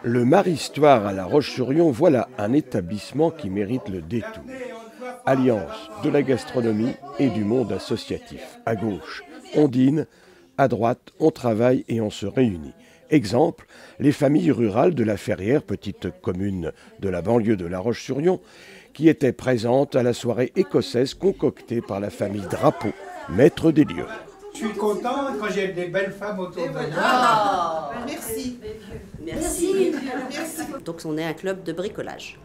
Le Marie-Histoire à La Roche-sur-Yon, voilà un établissement qui mérite le détour. Alliance de la gastronomie et du monde associatif. À gauche, on dîne, à droite, on travaille et on se réunit. Exemple, les familles rurales de la Ferrière, petite commune de la banlieue de La Roche-sur-Yon, qui étaient présentes à la soirée écossaise concoctée par la famille Drapeau, maître des lieux. Je suis content quand j'ai des belles femmes autour de moi. Ah, merci. Merci. Donc on est un club de bricolage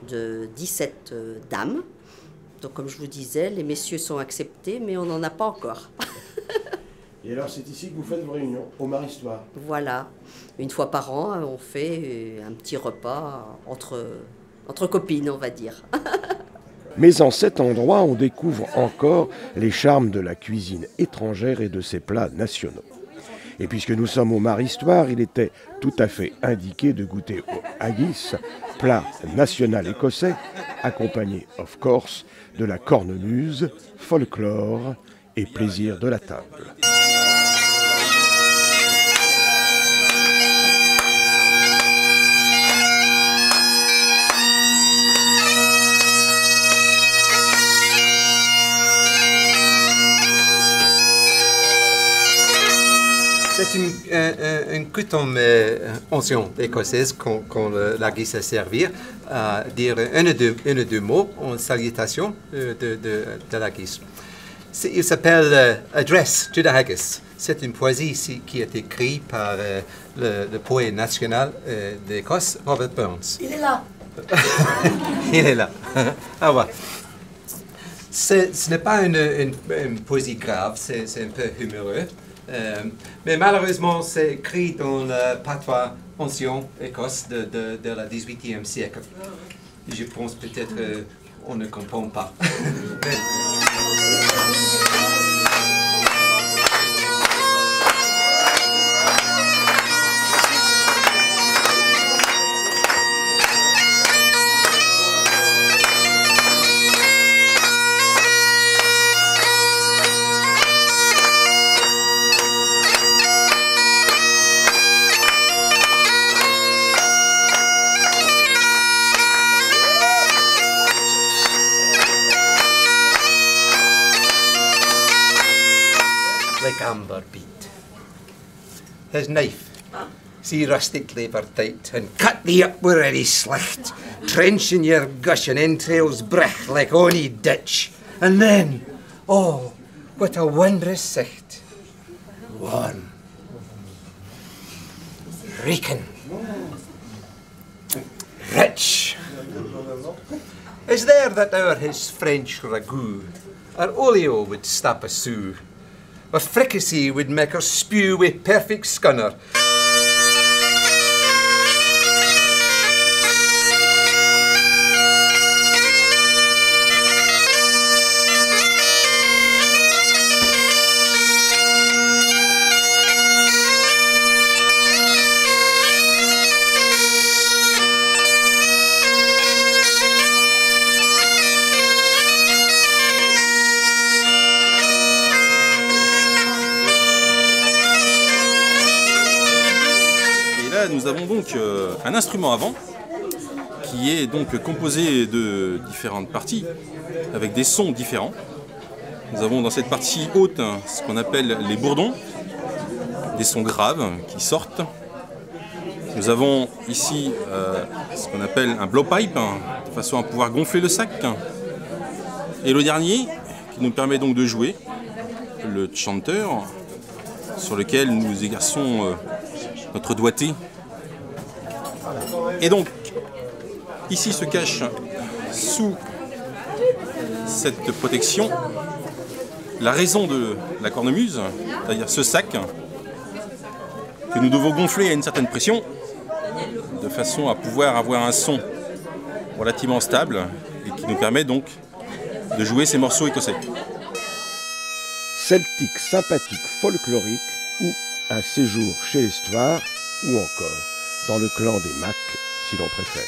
de 17 dames. Donc comme je vous disais, les messieurs sont acceptés, mais on n'en a pas encore. Et alors c'est ici que vous faites vos réunions, au Marie-Histoire? Voilà. Une fois par an, on fait un petit repas entre copines, on va dire. Mais en cet endroit, on découvre encore les charmes de la cuisine étrangère et de ses plats nationaux. Et puisque nous sommes au Marie-Histoire, il était tout à fait indiqué de goûter au haggis, plat national écossais, accompagné, of course, de la cornemuse, folklore et plaisir de la table. C'est une coutume ancienne écossaise quand l'haggis à servir, à dire un ou deux mots en salutation de l'haggis. Il s'appelle Address to the Haggis. C'est une poésie qui est écrite par le poète national d'Écosse, Robert Burns. Il est là. Il est là. Ah ouais. Ce n'est pas une poésie grave, c'est un peu humoreux. Mais malheureusement, c'est écrit dans le patois ancien Écosse de la 18e siècle. Je pense peut-être on ne comprend pas. Like amber beat. His knife, see rustic labour tight, and cut thee up with ready slicht, trenching your gushing entrails brich like ony ditch. And then, oh, what a wondrous sight. Warm, reeking, rich. Is there that o'er his French ragout, our olio would stop a sou, or fricassee would make her spew with perfect scunner. Nous avons donc un instrument à vent qui est donc composé de différentes parties avec des sons différents. Nous avons dans cette partie haute ce qu'on appelle les bourdons, des sons graves qui sortent. Nous avons ici ce qu'on appelle un blowpipe, de façon à pouvoir gonfler le sac. Et le dernier qui nous permet donc de jouer, le chanteur, sur lequel nous exerçons notre doigté. Et donc, ici se cache, sous cette protection, la raison de la cornemuse, c'est-à-dire ce sac que nous devons gonfler à une certaine pression, de façon à pouvoir avoir un son relativement stable et qui nous permet donc de jouer ces morceaux écossais. Celtique, sympathique, folklorique ou un séjour chez l'histoire ou encore dans le clan des Macs si l'on préfère.